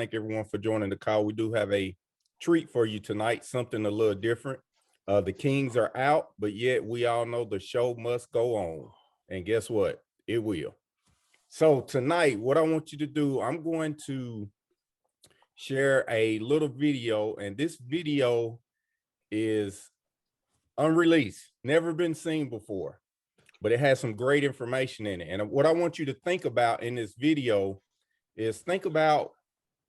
thank everyone for joining the call. We do have a treat for you tonight, something a little different. The Kings are out, but yet we all know the show must go on. And guess what? It will. So tonight, what I want you to do, I'm going to share a little video, and this video is unreleased, never been seen before, but it has some great information in it. And what I want you to think about in this video is think about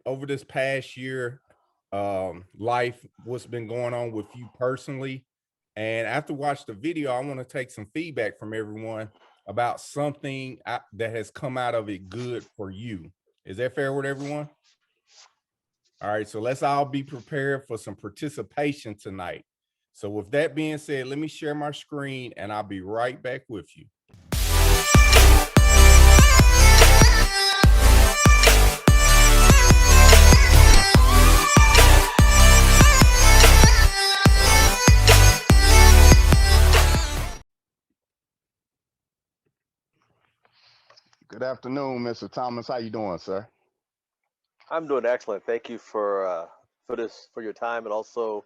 over this past year, life, what's been going on with you personally. And after watch the video, I want to take some feedback from everyone about something that has come out of it good for you. Is that fair with everyone? All right, so let's all be prepared for some participation tonight. So with that being said, let me share my screen and I'll be right back with you. Good afternoon, Mr. Thomas. How you doing, sir? I'm doing excellent. Thank you for your time, and also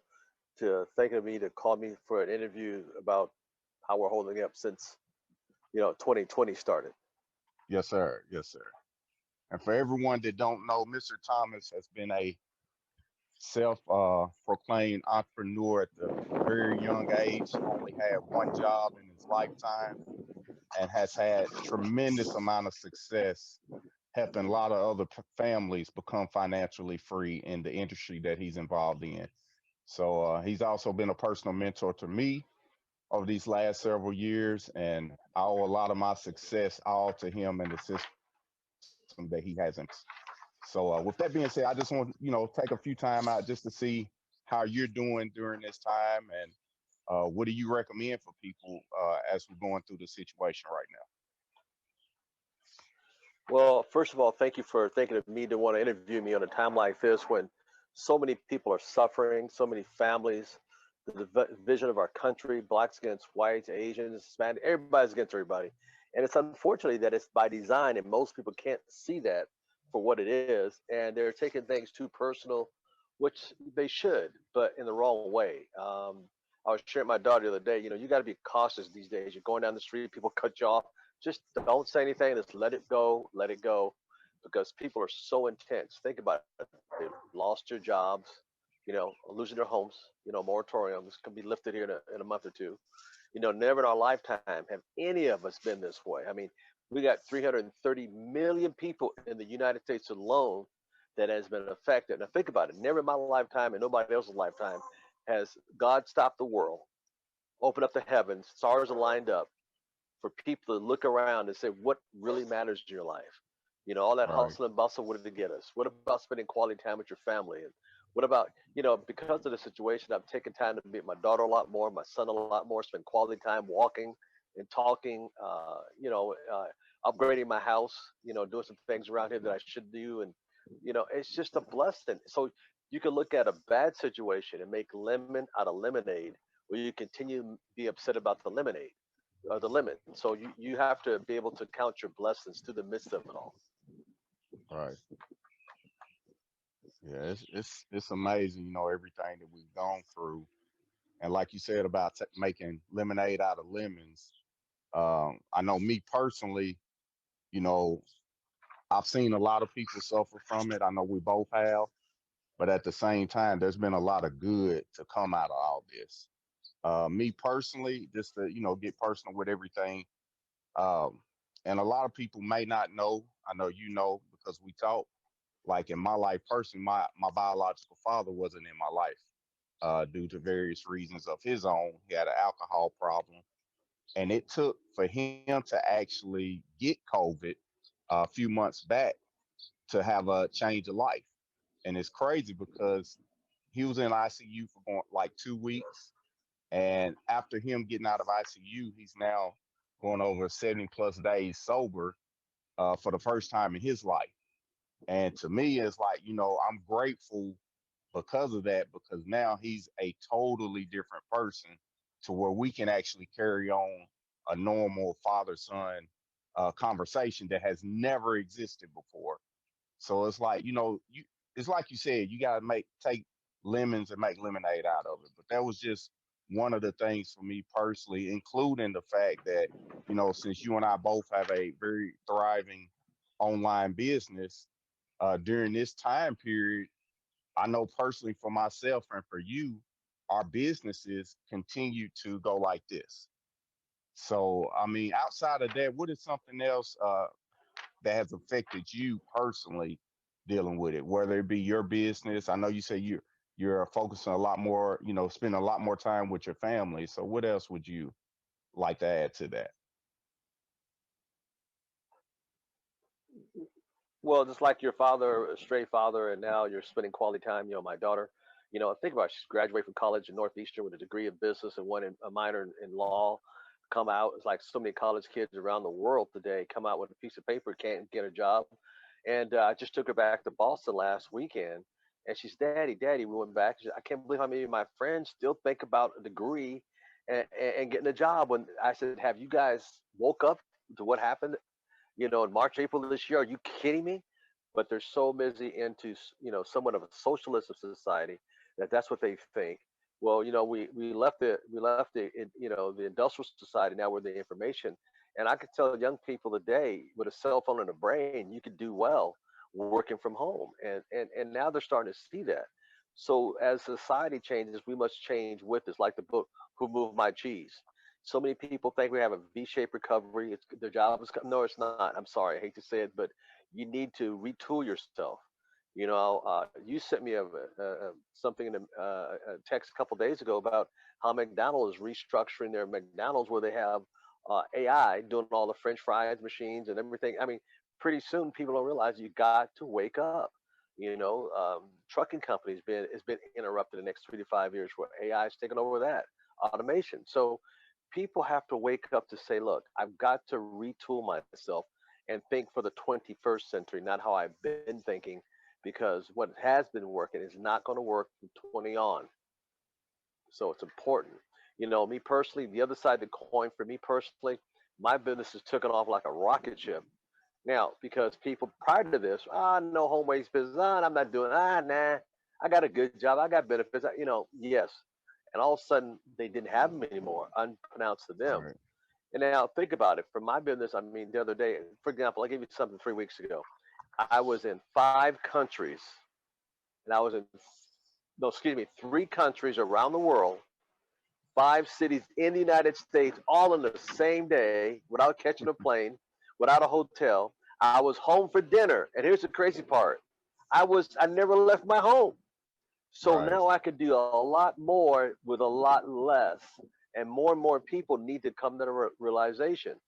to thanking me to call me for an interview about how we're holding up since 2020 started. Yes, sir. Yes, sir. And for everyone that don't know, Mr. Thomas has been a self-proclaimed entrepreneur at the very young age. Only had one job in his lifetime, and has had tremendous amount of success helping a lot of other families become financially free in the industry that he's involved in. So he's also been a personal mentor to me over these last several years, and I owe a lot of my success all to him and the system that he has in place. So with that being said, I just want take a few time out just to see how you're doing during this time, and what do you recommend for people as we're going through the situation right now? Well, first of all, thank you for thinking of me to want to interview me on a time like this when so many people are suffering, so many families, the vision of our country, blacks against whites, Asians, Hispanic, everybody's against everybody. And it's unfortunately that it's by design, and most people can't see that for what it is. And they're taking things too personal, which they should, but in the wrong way. I was sharing with my daughter the other day, you got to be cautious these days. You're going down the street, people cut you off. Just don't say anything. Just let it go, because people are so intense. Think about it. They lost their jobs, losing their homes, moratoriums can be lifted here in a month or two. Never in our lifetime have any of us been this way. I mean, we got 330 million people in the United States alone that has been affected. Now think about it. Never in my lifetime and nobody else's lifetime has God stopped the world, opened up the heavens, stars are lined up for people to look around and say what really matters in your life. All that Right. hustle and bustle, what did it get us? What about spending quality time with your family? And what about, because of the situation, I've taken time to meet my daughter a lot more, my son a lot more, spend quality time walking and talking, upgrading my house, doing some things around here that I should do. And, it's just a blessing. So you can look at a bad situation and make lemon out of lemonade, or you continue to be upset about the lemonade, the limit. So you have to be able to count your blessings through the midst of it all. Right. Yeah, it's amazing, everything that we've gone through, and like you said about making lemonade out of lemons. I know me personally, you know, I've seen a lot of people suffer from it. I know we both have, but at the same time, there's been a lot of good to come out of all this. Me personally, just to get personal with everything, um, and a lot of people may not know. I know you know because we talk. Like in my life personally, my biological father wasn't in my life due to various reasons of his own. He had an alcohol problem, and it took for him to actually get COVID a few months back to have a change of life. And it's crazy because he was in ICU for like 2 weeks. And after him getting out of ICU, he's now going over 70 plus days sober for the first time in his life. And to me, it's like, I'm grateful because of that, because now he's a totally different person to where we can actually carry on a normal father son conversation that has never existed before. So it's like, it's like you said, you gotta take lemons and make lemonade out of it. But that was just one of the things for me personally, including the fact that, since you and I both have a very thriving online business, during this time period, I know personally for myself and for you, our businesses continue to go like this. So, I mean, outside of that, what is something else that has affected you personally dealing with it? Whether it be your business, I know you say you're focusing a lot more, spending a lot more time with your family. So, what else would you like to add to that? Well, just like your father, a straight father, and now you're spending quality time. My daughter. Think about it, she's graduated from college in Northeastern with a degree in business and a minor in law. Come out, it's like so many college kids around the world today come out with a piece of paper, can't get a job. And I just took her back to Boston last weekend, and she's, Daddy. We went back. I can't believe how many of my friends still think about a degree and getting a job. When I said, have you guys woke up to what happened in March, April of this year? Are you kidding me? But they're so busy into, somewhat of a socialist society that's what they think. Well, we left the industrial society. Now we're the information. And I could tell young people today with a cell phone and a brain, you could do well working from home. And now they're starting to see that. So as society changes, we must change with this, like the book, Who Moved My Cheese? So many people think we have a V-shaped recovery. It's their job is no, it's not. I'm sorry, I hate to say it, but you need to retool yourself. You sent me something in a text a couple days ago about how McDonald's is restructuring their McDonald's where they have AI doing all the French fries machines and everything. I mean, pretty soon people don't realize you got to wake up. Trucking companies has been interrupted the next 3 to 5 years where AI is taking over that automation. So people have to wake up to say, look, I've got to retool myself and think for the 21st century, not how I've been thinking, because what has been working is not going to work from 20 on. So it's important. Me personally, the other side of the coin for me personally, my business has taken off like a rocket ship. Now, because people prior to this, no home based business, I'm not doing, nah, I got a good job, I got benefits, yes. And all of a sudden, they didn't have them anymore, unpronounced to them. Right. And now think about it. For my business, I mean, the other day, for example, I gave you something 3 weeks ago. I was in 5 countries, and I was in, no, excuse me, 3 countries around the world, 5 cities in the United States, all in the same day, without catching a plane, without a hotel. I was home for dinner, and here's the crazy part: I never left my home. So Right. now I could do a lot more with a lot less, and more people need to come to the realization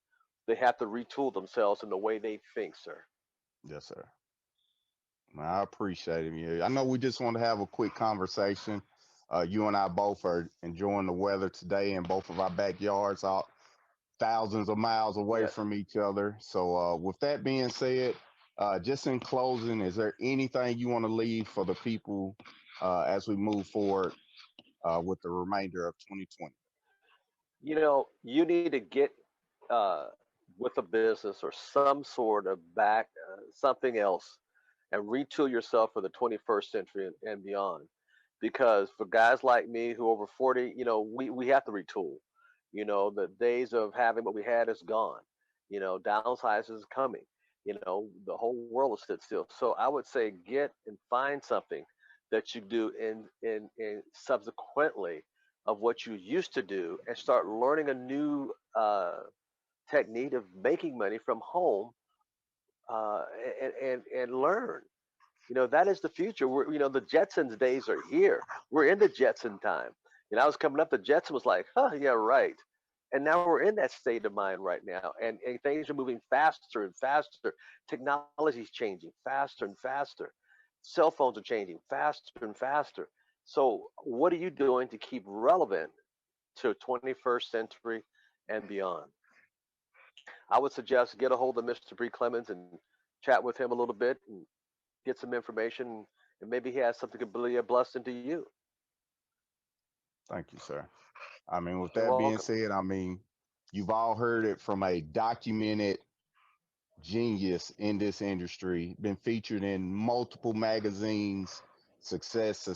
they have to retool themselves in the way they think, sir. Yes, sir. I appreciate it. Yeah. I know we just want to have a quick conversation. You and I both are enjoying the weather today in both of our backyards, out thousands of miles away Yes. from each other. So, with that being said, just in closing, is there anything you want to leave for the people as we move forward with the remainder of 2020? You need to get uh, with a business or some sort of something else and retool yourself for the 21st century and beyond. Because for guys like me who over 40, we have to retool. The days of having what we had is gone. Downsize is coming. The whole world will sit still. So I would say get and find something that you do in subsequently of what you used to do and start learning a new technique of making money from home uh, and learn. That is the future. The Jetsons days are here. We're in the Jetson time. I was coming up, the Jetson was like, huh, yeah, right. And now we're in that state of mind right now. And things are moving faster and faster. Technology is changing faster and faster. Cell phones are changing faster and faster. So what are you doing to keep relevant to 21st century and beyond? I would suggest get a hold of Mr. Bree Clemmons and chat with him a little bit and get some information, and maybe he has something to be a blessing to you. Thank you, sir. I mean, with You're that being welcome. said, I mean, you've all heard it from a documented genius in this industry, been featured in multiple magazines, Success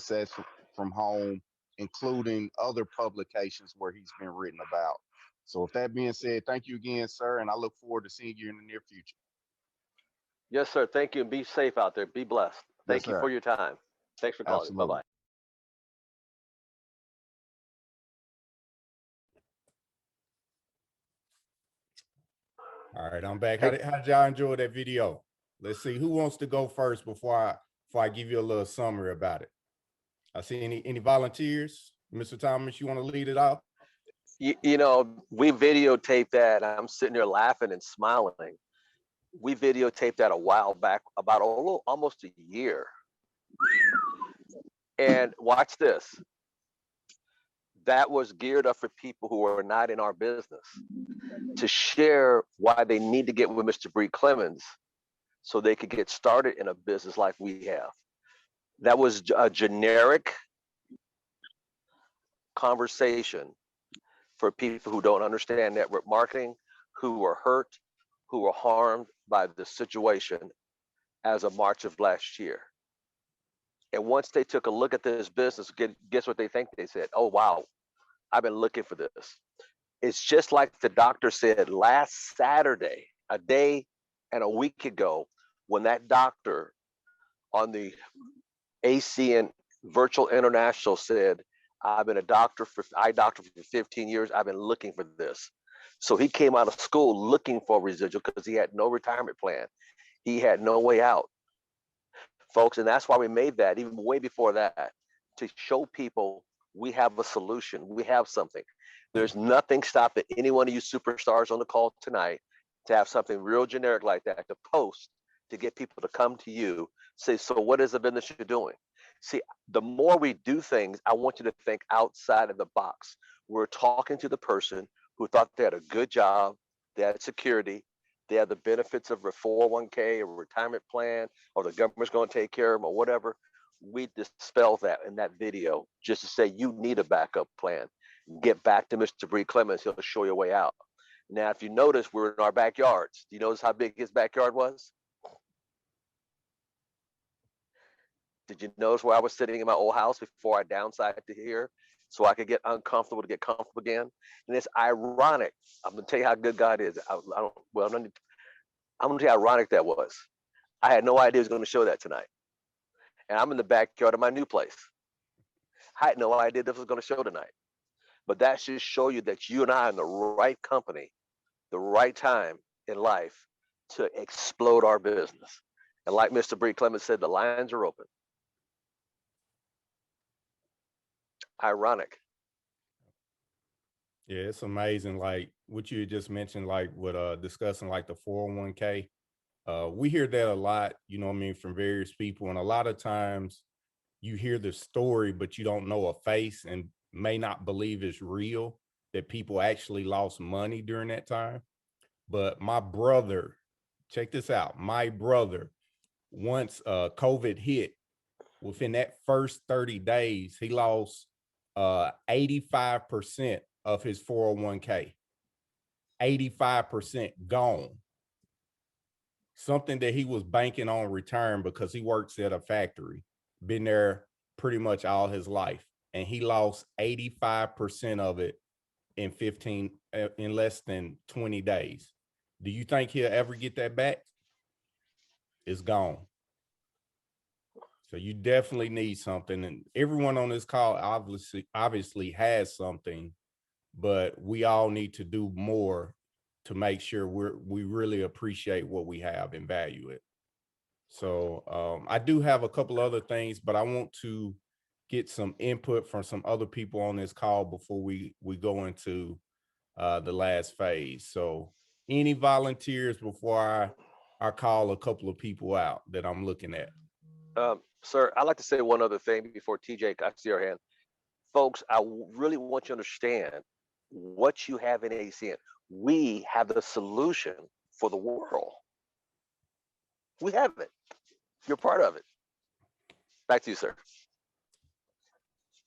from Home, including other publications where he's been written about. So with that being said, thank you again, sir, and I look forward to seeing you in the near future. Yes, sir. Thank you, and be safe out there. Be blessed. Yes, Thank you sir. for your time. Thanks for calling. Bye Absolutely. bye. All right, I'm back. Hey, How did y'all enjoy that video? Let's see who wants to go first before I give you a little summary about it. I see any volunteers. Mr. Thomas, you want to lead it off? you know, we videotaped that. I'm sitting there laughing and smiling. We videotaped that a while back, about a little, almost a year. And watch this. That was geared up for people who are not in our business to share why they need to get with Mr. Bree Clemmons so they could get started in a business like we have. That was a generic conversation for people who don't understand network marketing, who were hurt, who were harmed by the situation as of March of last year. And once they took a look at this business, guess what they think? They said, oh, wow, I've been looking for this. It's just like the doctor said last Saturday, a day and a week ago, when that doctor on the ACN Virtual International said, I've been eye doctor for 15 years. I've been looking for this. So he came out of school looking for residual because he had no retirement plan. He had no way out, folks. And that's why we made that even way before that, to show people we have a solution. We have something. There's nothing stopping any one of you superstars on the call tonight to have something real generic like that to post, to get people to come to you, say, so what is the business you're doing? See, the more we do things, I want you to think outside of the box. We're talking to the person who thought they had a good job, they had security, they had the benefits of a 401k or retirement plan, or the government's going to take care of them or whatever. We dispel that in that video just to say you need a backup plan. Get back to Mr. Bree Clemmons. He'll show you a way out. Now, if you notice, we're in our backyards. Do you notice how big his backyard was? Did you notice where I was sitting in my old house before I downsized to here so I could get uncomfortable to get comfortable again? And it's ironic. I'm going to tell you how good God is. I'm going to tell you how ironic that was. I had no idea he was going to show that tonight. And I'm in the backyard of my new place. I had no idea this was going to show tonight. But that should show you that you and I are in the right company, the right time in life to explode our business. And like Mr. Bree Clemmons said, the lines are open. Ironic. Yeah, it's amazing. Like what you just mentioned, like with discussing like the 401k. We hear that a lot, you know what I mean, from various people. And a lot of times you hear the story, but you don't know a face and may not believe it's real, that people actually lost money during that time. But my brother, check this out. My brother, once COVID hit, within that first 30 days, he lost 85% of his 401k. 85% gone. Something that he was banking on return because he works at a factory, been there pretty much all his life. And he lost 85% of it in less than 20 days. Do you think he'll ever get that back? It's gone. So you definitely need something. And everyone on this call obviously has something, but we all need to do more to make sure we really appreciate what we have and value it. So I do have a couple other things, but I want to get some input from some other people on this call before we go into the last phase. So any volunteers before I call a couple of people out that I'm looking at? Sir, I'd like to say one other thing before TJ, I see your hand. Folks, I really want you to understand what you have in ACN. We have the solution for the world. We have it. You're part of it. Back to you, sir.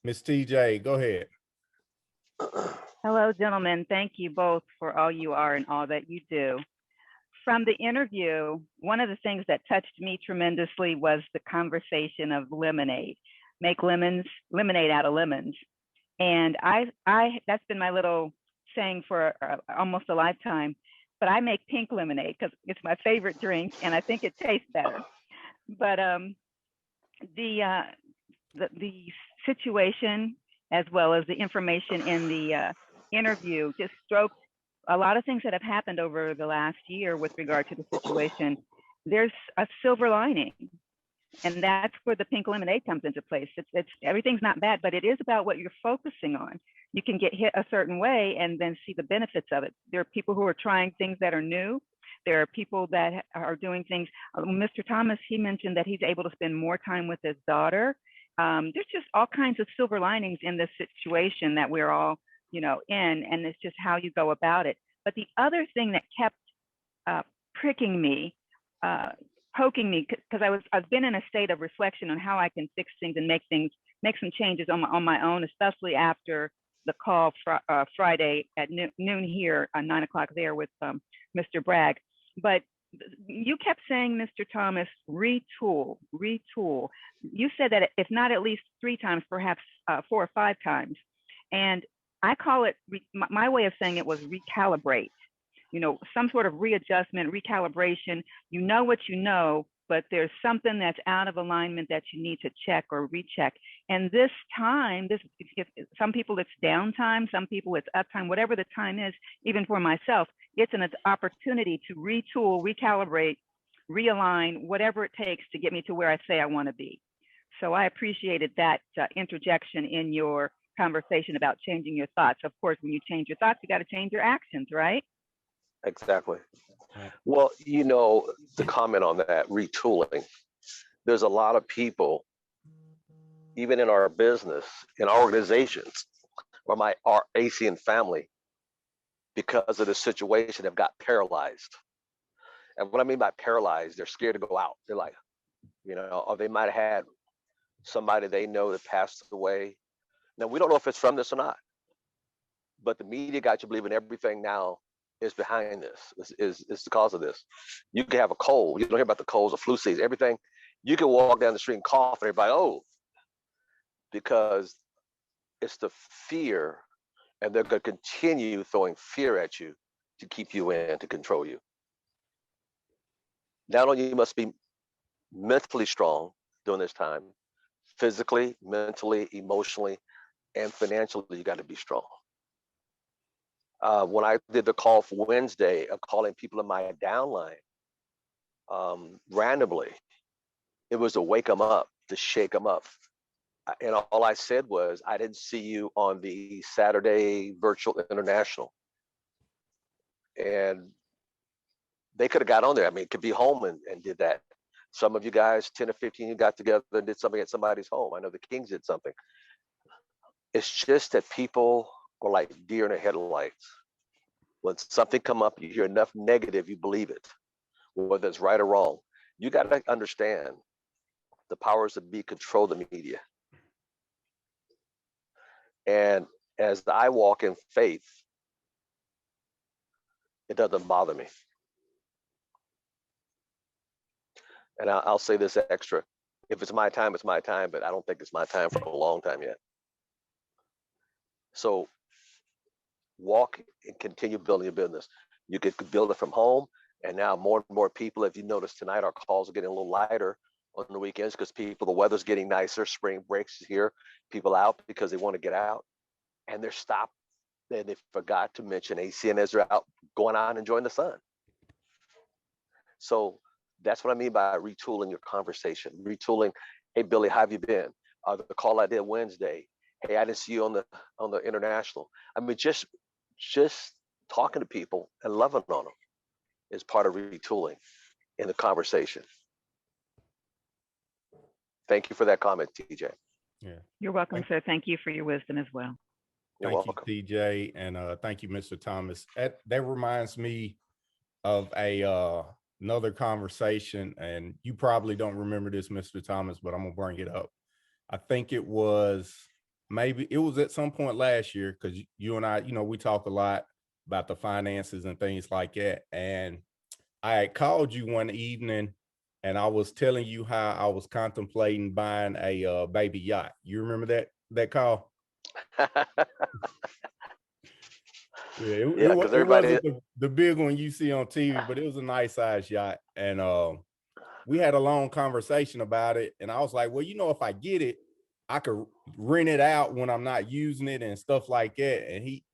Miss TJ, go ahead. Hello, gentlemen. Thank you both for all you are and all that you do. from the interview, one of the things that touched me tremendously was the conversation of lemonade. Make lemonade out of lemons. And I that's been my little saying for almost a lifetime. But I make pink lemonade because it's my favorite drink, and I think it tastes better. But the situation, as well as the information in the interview, just stroked a lot of things that have happened over the last year with regard to the situation. There's a silver lining, and that's where the pink lemonade comes into place. It's everything's not bad, but it is about what you're focusing on. You can get hit a certain way and then see the benefits of it. There are people who are trying things that are new. There are people that are doing things. Mr. Thomas, he mentioned that he's able to spend more time with his daughter. There's just all kinds of silver linings in this situation that we're all, in, and it's just how you go about it. But the other thing that kept pricking me, poking me, because I've been in a state of reflection on how I can fix things and make some changes on my own, especially after the call Friday at noon here, 9 o'clock there with Mr. Bragg. But you kept saying, Mr. Thomas, retool. You said that if not at least 3 times, perhaps 4 or 5 times. And I call it, my way of saying it was recalibrate, some sort of readjustment, recalibration. You know what you know, but there's something that's out of alignment that you need to check or recheck. And this time, some people it's downtime, some people it's uptime, whatever the time is, even for myself, it's an opportunity to retool, recalibrate, realign, whatever it takes to get me to where I say I want to be. So I appreciated that interjection in your conversation about changing your thoughts. Of course, when you change your thoughts, you got to change your actions, right? Exactly. Well, to comment on that, retooling, there's a lot of people, even in our business, in our organizations, or our ACN family, because of the situation, have got paralyzed. And what I mean by paralyzed, they're scared to go out. They're like, or they might have had somebody they know that passed away. Now, we don't know if it's from this or not, but the media got you believing everything now is behind this, is the cause of this. You can have a cold. You don't hear about the colds or flu season, everything. You can walk down the street and cough, and everybody, because it's the fear, and they're going to continue throwing fear at you to keep you in, to control you. Not only you must be mentally strong during this time, physically, mentally, emotionally, and financially, you got to be strong. When I did the call for Wednesday of calling people in my downline randomly, it was to wake them up, to shake them up. And all I said was, I didn't see you on the Saturday virtual international. And they could have got on there. I mean, could be home and did that. Some of you guys, 10 or 15, you got together and did something at somebody's home. I know the Kings did something. It's just that people are like deer in the headlights. When something come up, you hear enough negative, you believe it, whether it's right or wrong. You got to understand the powers that be control the media. And as I walk in faith, it doesn't bother me. And I'll say this extra. If it's my time, it's my time, but I don't think it's my time for a long time yet. So walk and continue building your business. You could build it from home. And now more and more people, if you notice tonight, our calls are getting a little lighter on the weekends because the weather's getting nicer. Spring breaks here. People out because they want to get out. And they're stopped. And they forgot to mention ACN as they're out going out and enjoying the sun. So that's what I mean by retooling your conversation. Retooling, hey, Billy, how have you been? The call I did Wednesday. Hey, I didn't see you on the international. I mean, just talking to people and loving on them is part of retooling in the conversation. Thank you for that comment, TJ. Yeah. You're welcome, sir. Thank you for your wisdom as well. Thank you, TJ, and thank you, Mr. Thomas. That reminds me of another conversation, and you probably don't remember this, Mr. Thomas, but I'm gonna bring it up. I think it was at some point last year, because you and I, we talk a lot about the finances and things like that. And I had called you one evening and I was telling you how I was contemplating buying a baby yacht. You remember that call? Yeah, Yeah, because it everybody, wasn't the big one you see on TV, but it was a nice size yacht. And we had a long conversation about it. And I was like, well, you know, if I get it, I could rent it out when I'm not using it and stuff like that. And he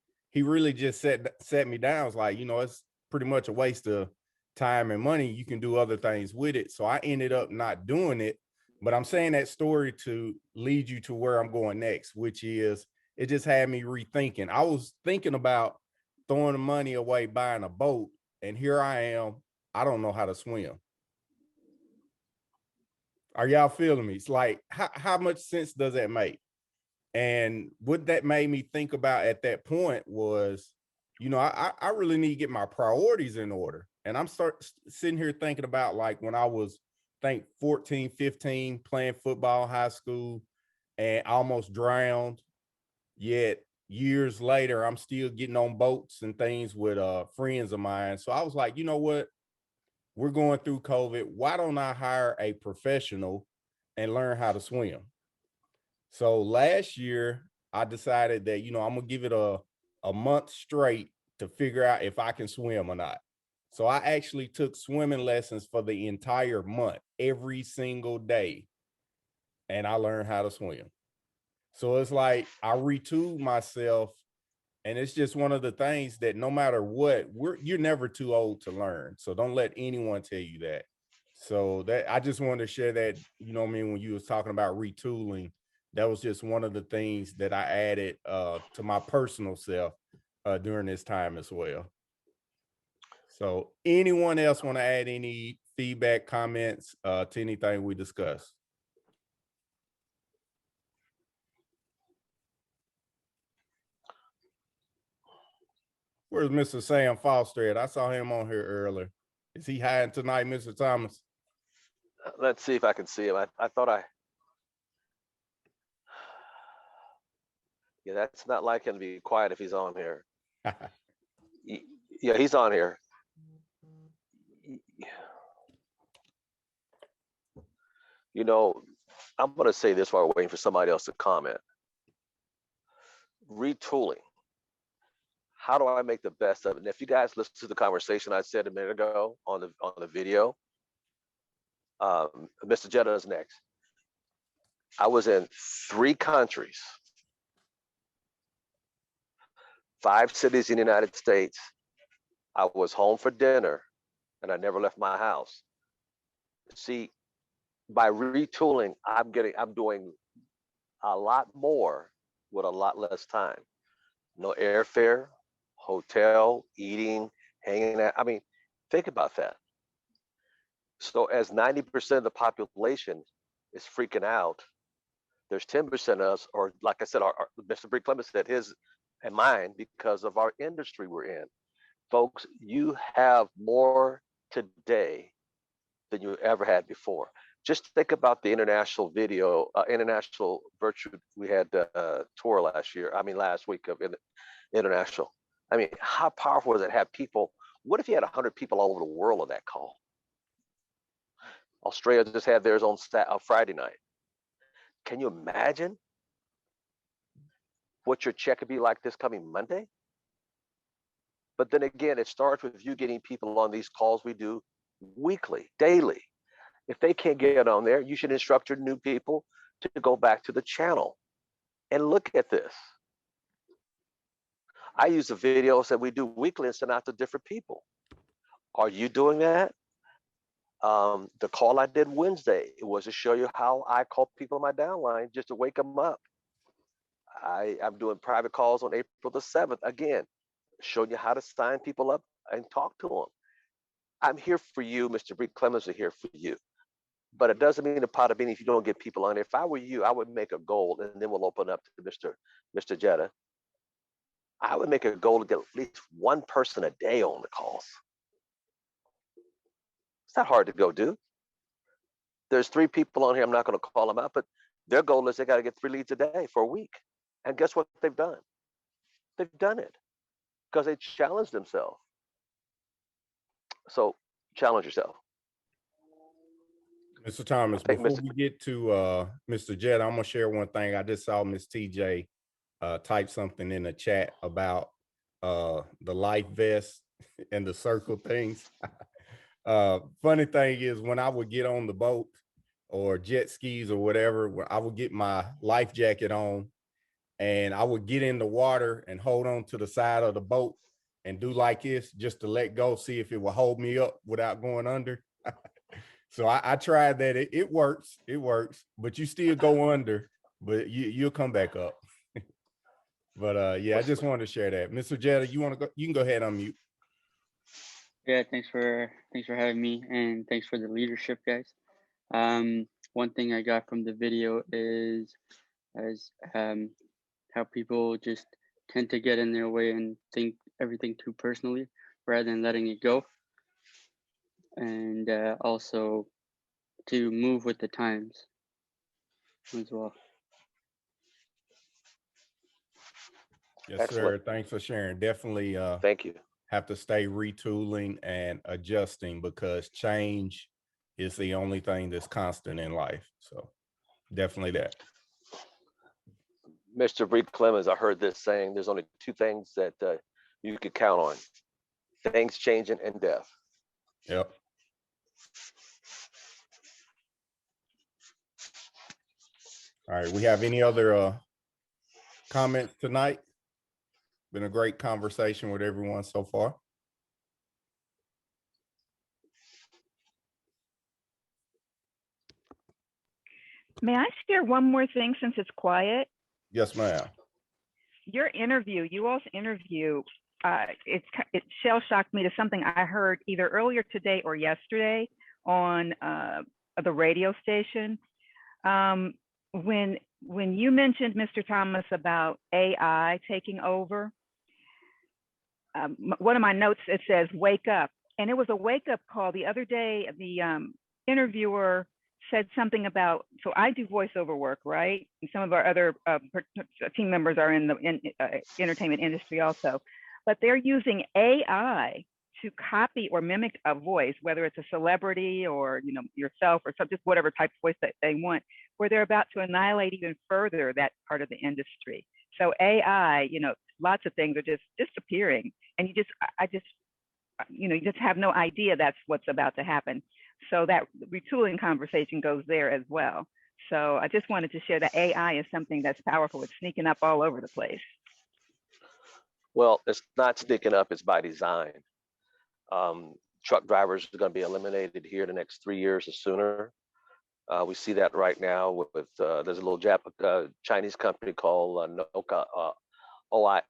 really just set me down. I was like, you know, it's pretty much a waste of time and money. You can do other things with it. So I ended up not doing it. But I'm saying that story to lead you to where I'm going next, which is it just had me rethinking. I was thinking about throwing the money away buying a boat, and here I am. I don't know how to swim. Are y'all feeling me? It's like how much sense does that make? And what that made me think about at that point was, you know, I really need to get my priorities in order. And I'm sitting here thinking about like when I was, think 14, 15, playing football in high school and almost drowned. Yet years later, I'm still getting on boats and things with friends of mine. So I was like, you know what? We're going through COVID. Why don't I hire a professional and learn how to swim? So last year, I decided that, you know, I'm gonna give it a month straight to figure out if I can swim or not. So I actually took swimming lessons for the entire month, every single day, and I learned how to swim. So it's like I retooled myself, and it's just one of the things that no matter what, you're never too old to learn. So don't let anyone tell you that. So that I just wanted to share that, you know what I mean, when you was talking about retooling, that was just one of the things that I added to my personal self during this time as well. So anyone else want to add any feedback, comments to anything we discussed? Where's Mr. Sam Foster at? I saw him on here earlier. Is he hiding tonight, Mr. Thomas? let's see if I can see him. I thought yeah, that's not like him to be quiet if he's on here. Yeah, he's on here. You know, I'm going to say this while we're waiting for somebody else to comment. Retooling. How do I make the best of it? And if you guys listen to the conversation I said a minute ago on the video, Mr. Jebre is next. I was in 3 countries, 5 cities in the United States. I was home for dinner, and I never left my house. See, by retooling, I'm doing a lot more with a lot less time. No airfare, hotel, eating, hanging out. I mean, think about that. So as 90% of the population is freaking out, there's 10% of us, or like I said, Mr. Clemmons said his and mine, because of our industry we're in. Folks, you have more today than you ever had before. Just think about the international virtual, we had tour last week of international. I mean, how powerful was it to have people? What if you had 100 people all over the world on that call? Australia just had theirs on Friday night. Can you imagine what your check could be like this coming Monday? But then again, it starts with you getting people on these calls we do weekly, daily. If they can't get on there, you should instruct your new people to go back to the channel and look at this. I use the videos that we do weekly and send out to different people. Are you doing that? The call I did Wednesday, it was to show you how I call people on my downline just to wake them up. I'm doing private calls on April the 7th. Again, showing you how to sign people up and talk to them. I'm here for you. Mr. Clemmons are here for you. But it doesn't mean a pot of beans if you don't get people on there. If I were you, I would make a goal, and then we'll open up to Mr. Jebre. I would make a goal to get at least one person a day on the calls. It's not hard to go do. There's 3 people on here. I'm not going to call them out, but their goal is they got to get 3 leads a day for a week. And guess what they've done? They've done it because they challenged themselves. So challenge yourself. Mr. Thomas, I think before Mr. we get to Mr. Jett, I'm gonna share one thing. I just saw Miss TJ type something in the chat about the life vest and the circle things. Funny thing is, when I would get on the boat or jet skis or whatever, I would get my life jacket on and I would get in the water and hold on to the side of the boat and do like this just to let go, see if it will hold me up without going under. So I tried that. It works. It works, but you still go under, but you'll come back up. But yeah, I just wanted to share that. Mr. Jetta, you want to go? You can go ahead and unmute. Yeah, thanks for having me, and thanks for the leadership, guys. One thing I got from the video is how people just tend to get in their way and think everything too personally rather than letting it go, and also to move with the times as well. Yes, Excellent. sir. Thanks for sharing. Definitely Thank you. have to stay retooling and adjusting because change is the only thing that's constant in life. So definitely that. Mr. Clemmons, I heard this saying, there's only two things that you could count on: things changing and death. Yep. All right. We have any other comments tonight? Been a great conversation with everyone so far. May I share one more thing since it's quiet? Yes, ma'am. Your interview, you all's interview, it shell shocked me to something I heard either earlier today or yesterday on the radio station. When you mentioned, Mr. Thomas, about AI taking over, one of my notes, it says wake up, and it was a wake up call. The other day the interviewer said something about, so I do voiceover work, right? And some of our other team members are in the entertainment industry also, but they're using AI to copy or mimic a voice, whether it's a celebrity or yourself or just whatever type of voice that they want, where they're about to annihilate even further that part of the industry. So AI, lots of things are just disappearing, and you just have no idea that's what's about to happen. So that retooling conversation goes there as well. So I just wanted to share that AI is something that's powerful. It's sneaking up all over the place. Well, it's not sneaking up, it's by design. Truck drivers are going to be eliminated here in the next 3 years or sooner. We see that right now with there's a little Chinese company called NOI.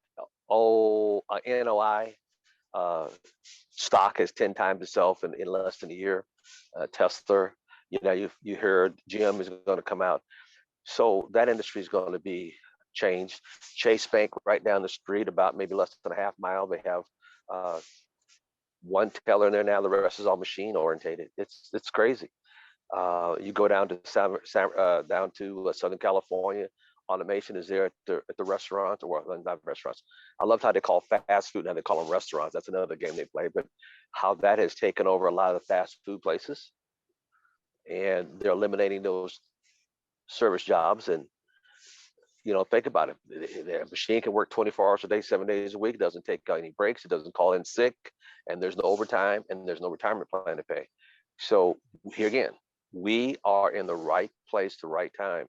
Stock has 10 times itself in less than a year. Tesla, you heard GM is going to come out. So that industry is going to be changed. Chase Bank right down the street, about maybe less than a half mile, they have one teller in there now. The rest is all machine orientated. It's crazy. You go down to Southern California. Automation is there at the restaurants, or not restaurants. I loved how they call fast food, now they call them restaurants. That's another game they play, but how that has taken over a lot of the fast food places, and they're eliminating those service jobs. And think about it. The machine can work 24 hours a day, 7 days a week. It doesn't take any breaks. It doesn't call in sick, and there's no overtime, and there's no retirement plan to pay. So here again, we are in the right place, the right time.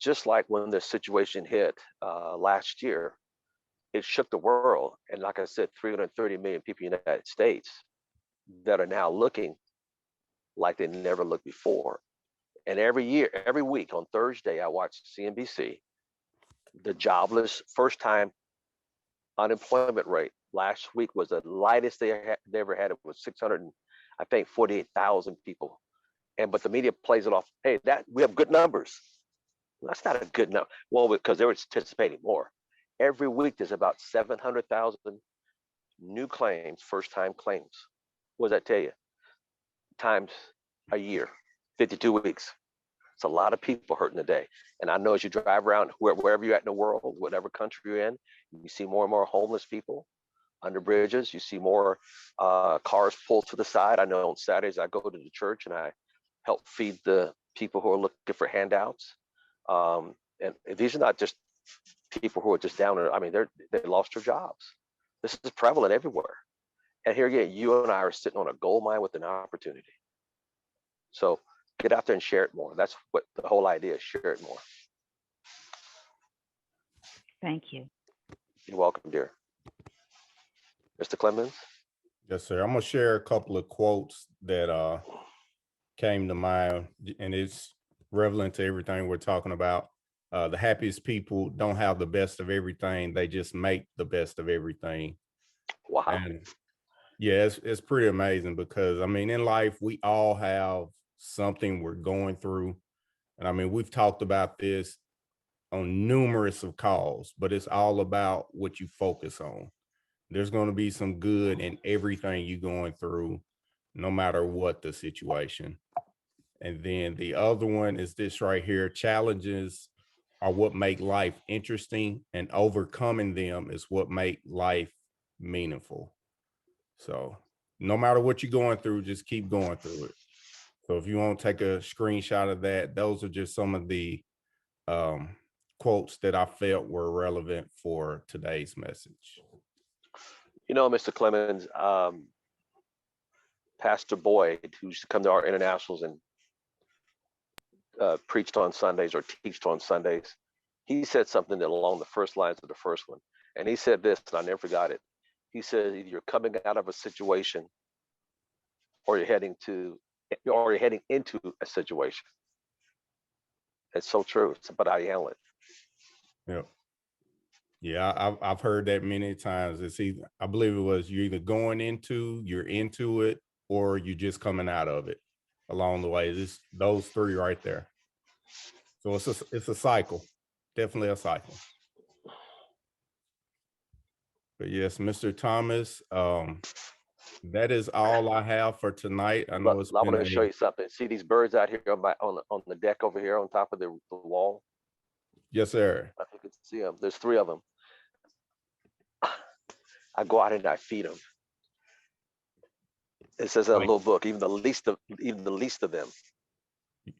Just like when the situation hit last year, it shook the world. And like I said, 330 million people in the United States that are now looking like they never looked before. And every week on Thursday, I watch CNBC. The jobless first-time unemployment rate last week was the lightest they ever had. It was 648,000 people. But the media plays it off. Hey, we have good numbers. That's not a good number. Well, because they were anticipating more. Every week there's about 700,000 new claims, first-time claims. What does that tell you? Times a year, 52 weeks. It's a lot of people hurting a day. And I know as you drive around wherever you're at in the world, whatever country you're in, you see more and more homeless people. under bridges. You see more cars pulled to the side. I know on Saturdays I go to the church and I help feed the people who are looking for handouts. And these are not just people who are just down. I mean, they lost their jobs. This is prevalent everywhere. And here again, you and I are sitting on a gold mine with an opportunity. So get out there and share it more. That's what the whole idea is, share it more. Thank you. You're welcome, dear. Mr. Clemmons? Yes, sir. I'm gonna share a couple of quotes that came to mind, and it's relevant to everything we're talking about. The happiest people don't have the best of everything; they just make the best of everything. Wow. And yeah, it's pretty amazing because I mean, in life, we all have something we're going through, and I mean, we've talked about this on numerous of calls, but it's all about what you focus on. There's going to be some good in everything you're going through, no matter what the situation. And then the other one is this right here: challenges are what make life interesting, and overcoming them is what make life meaningful. So no matter what you're going through, just keep going through it. So if you want to take a screenshot of that, those are just some of the quotes that I felt were relevant for today's message. You know, Mr. Clemmons, Pastor Boyd, who used to come to our internationals and preached on Sundays or teached on Sundays, he said something that along the first lines of the first one. And he said this, and I never forgot it. He said, either you're coming out of a situation or you're heading into a situation. It's so true. It's about how you handle it. Yep. Yeah, I've heard that many times. It's either, I believe it was, you're either you're into it, or you're just coming out of it along the way. It's those three right there. So it's a cycle, definitely a cycle. But yes, Mr. Thomas, that is all I have for tonight. I know it's I been want to show you something. See these birds out here on the deck over here on top of the wall? Yes, sir. I think you can see them. There's 3 of them. I go out and I feed them. It says in a little book, even the least of them.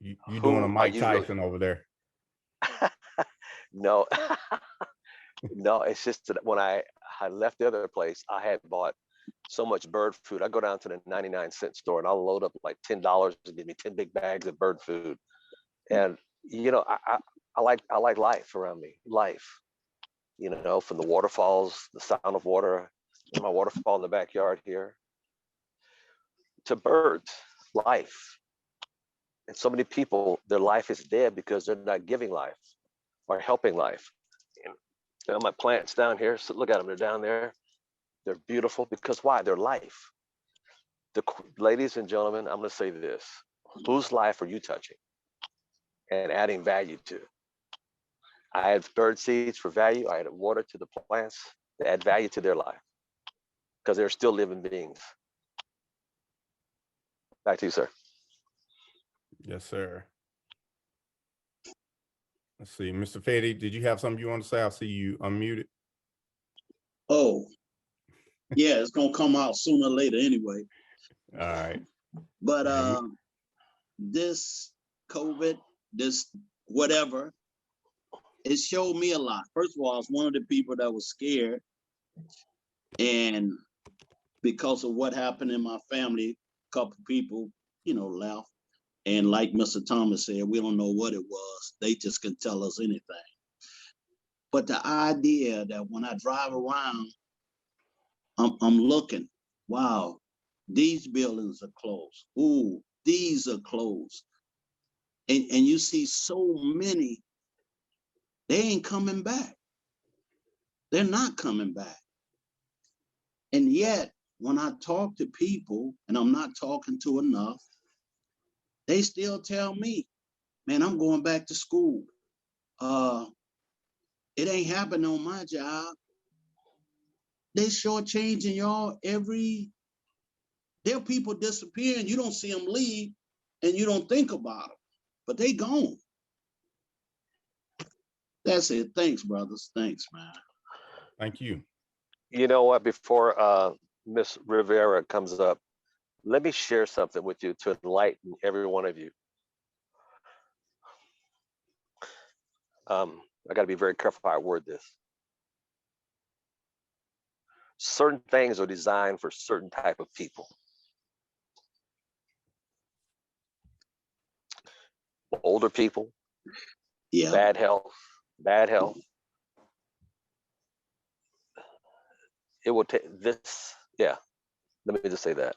You doing a Mike really- Tyson over there? No, no, it's just that when I left the other place, I had bought so much bird food. I go down to the 99-cent store and I'll load up like $10 and give me 10 big bags of bird food. And you know, I like life around me. Life, you know, from the waterfalls, the sound of water, my waterfall in the backyard here, to birds, life. And so many people, their life is dead because they're not giving life or helping life. And you know, my plants down here, so look at them, they're down there. They're beautiful because why? They're life. Ladies and gentlemen, I'm gonna say this: whose life are you touching and adding value to? I add bird seeds for value. I add water to the plants to add value to their life because they're still living beings. Back to you, sir. Yes, sir. Let's see, Mr. Fetty, did you have something you want to say? I see you unmuted. Oh, yeah, it's gonna come out sooner or later anyway. All right. But this COVID, this whatever, it showed me a lot. First of all, I was one of the people that was scared, and because of what happened in my family, a couple people, you know, left. And like Mr. Thomas said, we don't know what it was. They just can tell us anything. But the idea that when I drive around, I'm looking, wow, these buildings are closed. Ooh, these are closed. And you see so many, they ain't coming back. They're not coming back. And yet, when I talk to people, and I'm not talking to enough, they still tell me, man, I'm going back to school. It ain't happening on my job. They shortchanging y'all there are people disappearing, you don't see them leave, and you don't think about them, but they gone. That's it. Thanks, brothers. Thanks, man. Thank you. You know what? Before Miss Rivera comes up, let me share something with you to enlighten every one of you. I got to be very careful how I word this. Certain things are designed for certain type of people. Older people, Yeah. bad health. It will take this, yeah, let me just say that.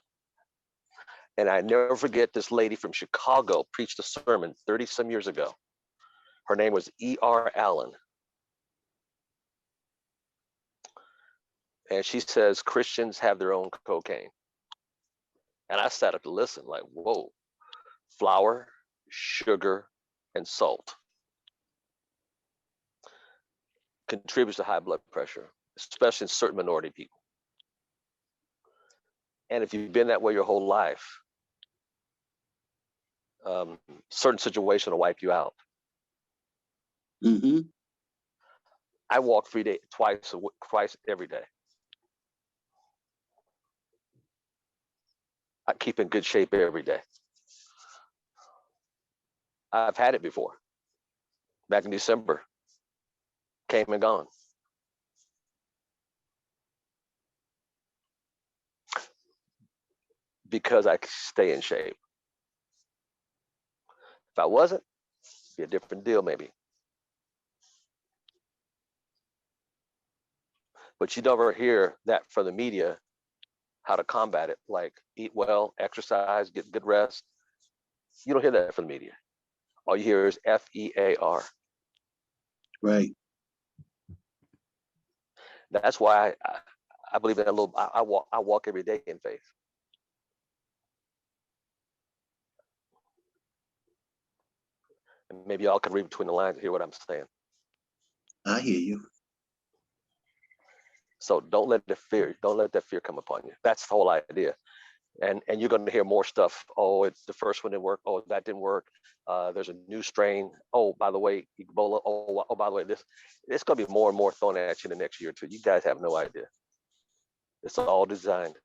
And I never forget this lady from Chicago preached a sermon 30 some years ago. Her name was E.R. Allen. And she says Christians have their own cocaine. And I sat up to listen like, whoa, flour, sugar, and salt contributes to high blood pressure, especially in certain minority people. And if you've been that way your whole life, certain situation will wipe you out. Mm-hmm. I walk twice every day. I keep in good shape every day. I've had it before. Back in December, came and gone. Because I stay in shape. If I wasn't, it'd be a different deal maybe. But you never hear that from the media, how to combat it, like eat well, exercise, get good rest. You don't hear that from the media. All you hear is FEAR. Right. That's why I believe in that little, I walk every day in faith. And maybe y'all can read between the lines and hear what I'm saying. I hear you. So don't let that fear come upon you. That's the whole idea. And you're going to hear more stuff. Oh, it's the first one didn't work. Oh, that didn't work. There's a new strain. Oh, by the way, Ebola. Oh, by the way, it's going to be more and more thrown at you in the next year or two. You guys have no idea. It's all designed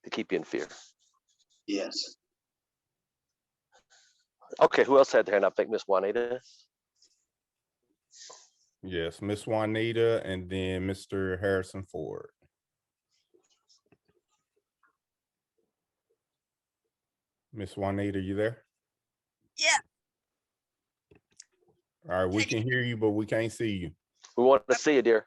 to keep you in fear. Yes. Okay, who else had their hand up? I think Miss Juanita. Yes, Miss Juanita and then Mr. Harrison Ford. Miss Juanita, you there? Yeah. All right, we can hear you, but we can't see you. We want to see you, dear.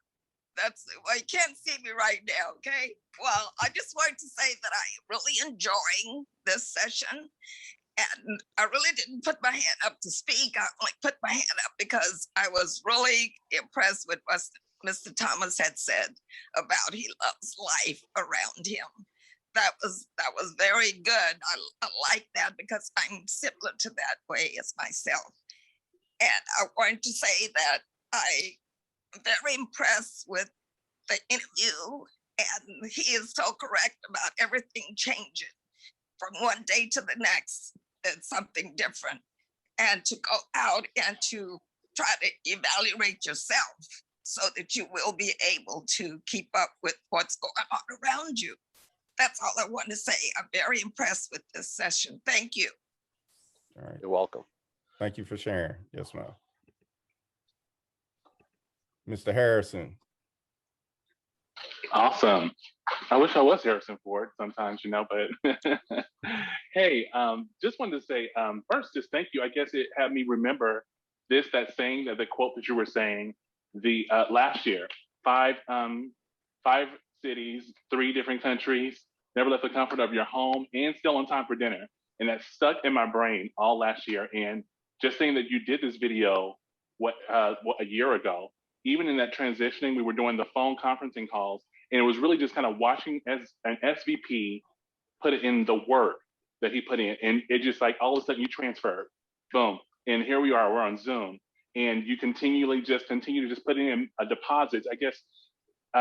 Well, you can't see me right now, okay? Well, I just wanted to say that I'm really enjoying this session. And I really didn't put my hand up to speak. I only put my hand up because I was really impressed with what Mr. Thomas had said about he loves life around him. That was very good. I like that because I'm similar to that way as myself. And I wanted to say that I'm very impressed with the interview, and he is so correct about everything changing from one day to the next. It's something different, and to go out and to try to evaluate yourself so that you will be able to keep up with what's going on around you. That's all I want to say. I'm very impressed with this session. Thank you. All right. You're welcome. Thank you for sharing. Yes, ma'am. Mr. Harrison. Awesome. I wish I was Harrison Ford sometimes, you know, but hey, just wanted to say, first, just thank you. I guess it had me remember that saying, the quote that you were saying, the last year, five cities, 3 different countries, never left the comfort of your home, and still on time for dinner. And that stuck in my brain all last year. And just saying that you did this video, a year ago, even in that transitioning, we were doing the phone conferencing calls, and it was really just kind of watching as an SVP put it in the work that he put in. And it just like all of a sudden you transferred, boom. And here we are, we're on Zoom. And you continue to just put in deposits. I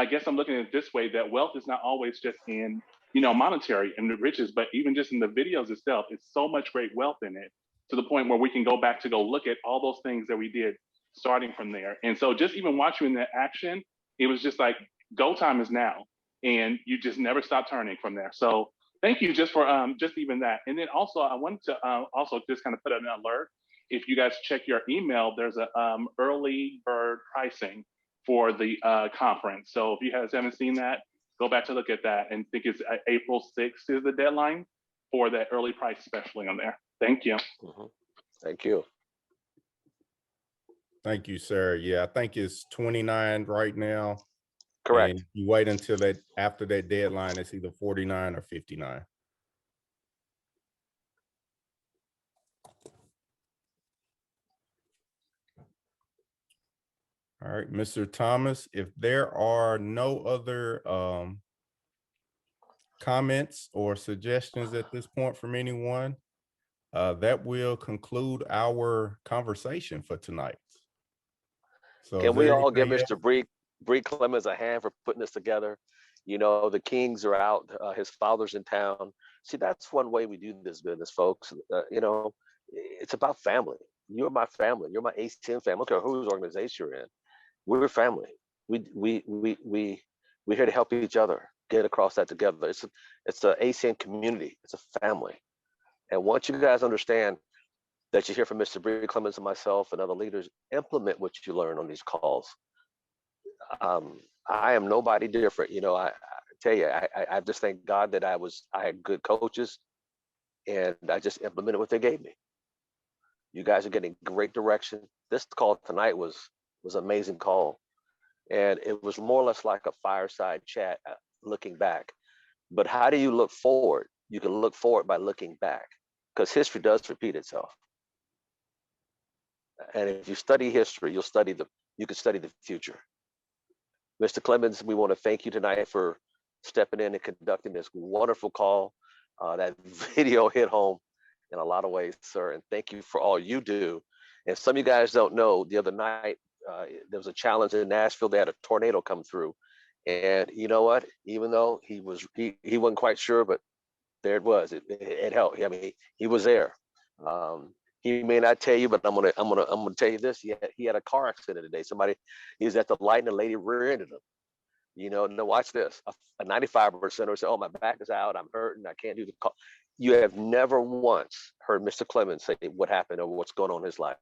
guess I'm looking at it this way, that wealth is not always just in, you know, monetary and the riches, but even just in the videos itself, it's so much great wealth in it, to the point where we can go back to go look at all those things that we did starting from there. And so just even watching that action, It was just like, go time is now. And you just never stop turning from there. So thank you just for just even that. And then also I wanted to also just kind of put an alert. If you guys check your email, there's a early bird pricing for the conference. So if you guys haven't seen that, go back to look at that. And I think it's April 6th is the deadline for that early price specially on there. Thank you. Thank you. Thank you, sir. Yeah, I think it's 29 right now. Correct. And you wait until that after that deadline, it's either 49 or 59. All right, Mr. Thomas, if there are no other comments or suggestions at this point from anyone, that will conclude our conversation for tonight. So Can is we there all give anything Mr. Bree Clemmons a hand for putting this together? You know, the Kings are out, his father's in town. See, that's one way we do this business, folks. You know, it's about family. You're my family. You're my ACN family. I don't care whose organization you're in. We're family. We're here to help each other get across that together. It's an ACN community. It's a family. And once you guys understand that you hear from Mr. Bree Clemmons and myself and other leaders, implement what you learn on these calls. I am nobody different. You know, I tell you, I just thank God that I had good coaches and I just implemented what they gave me. You guys are getting great direction. This call tonight was an amazing call. And it was more or less like a fireside chat looking back. But how do you look forward? You can look forward by looking back because history does repeat itself. And if you study history, you can study the future. Mr. Clemmons, we want to thank you tonight for stepping in and conducting this wonderful call. That video hit home in a lot of ways, sir. And thank you for all you do. And some of you guys don't know, the other night, there was a challenge in Nashville. They had a tornado come through. And you know what? Even though he wasn't quite sure, but there it was. It helped. I mean, he was there. He may not tell you, but I'm gonna tell you this. He had a car accident today. He was at the light and the lady rear-ended him. You know, now watch this. A 95%er say, "Oh, my back is out. I'm hurting. I can't do the call." You have never once heard Mr. Clemmons say what happened or what's going on in his life.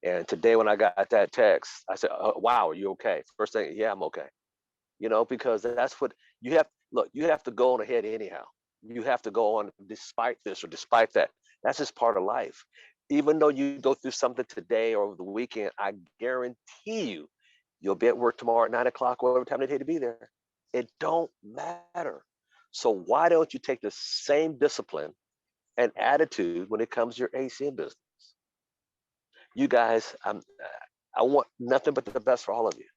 And today when I got that text, I said, "Wow, are you okay?" First thing, yeah, I'm okay. You know, because that's what you have. Look, you have to go on ahead anyhow. You have to go on despite this or despite that. That's just part of life. Even though you go through something today or over the weekend, I guarantee you'll be at work tomorrow at 9 o'clock, whatever time they take to be there. It don't matter. So why don't you take the same discipline and attitude when it comes to your ACN business? You guys, I want nothing but the best for all of you.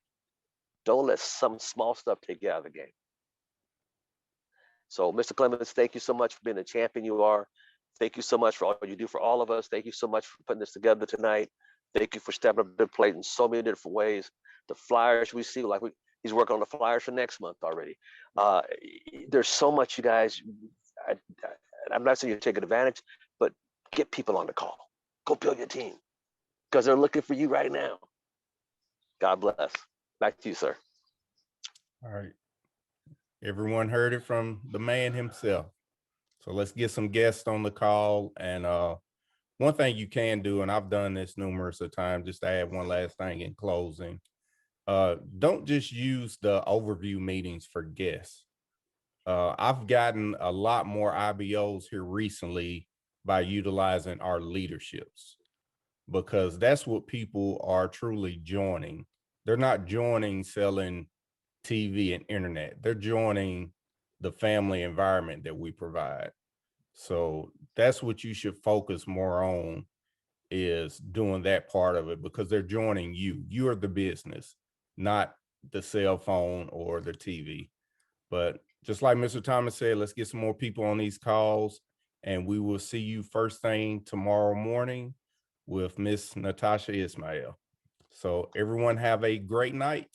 Don't let some small stuff take you out of the game. So, Mr. Clemmons, thank you so much for being the champion you are. Thank you so much for all you do for all of us. Thank you so much for putting this together tonight. Thank you for stepping up to the plate in so many different ways. The flyers we see, he's working on the flyers for next month already. There's so much, you guys. I'm not saying you're taking advantage, but get people on the call. Go build your team because they're looking for you right now. God bless. Back to you, sir. All right. Everyone heard it from the man himself. So let's get some guests on the call. And one thing you can do, and I've done this numerous of times, just to add one last thing in closing, don't just use the overview meetings for guests. I've gotten a lot more IBOs here recently by utilizing our leaderships, because that's what people are truly joining. They're not joining selling TV and internet. They're joining the family environment that we provide. So that's what you should focus more on, is doing that part of it, because they're joining you. You're the business, not the cell phone or the TV. But just like Mr. Thomas said, let's get some more people on these calls, and we will see you first thing tomorrow morning with Miss Natasha Ismail. So everyone have a great night.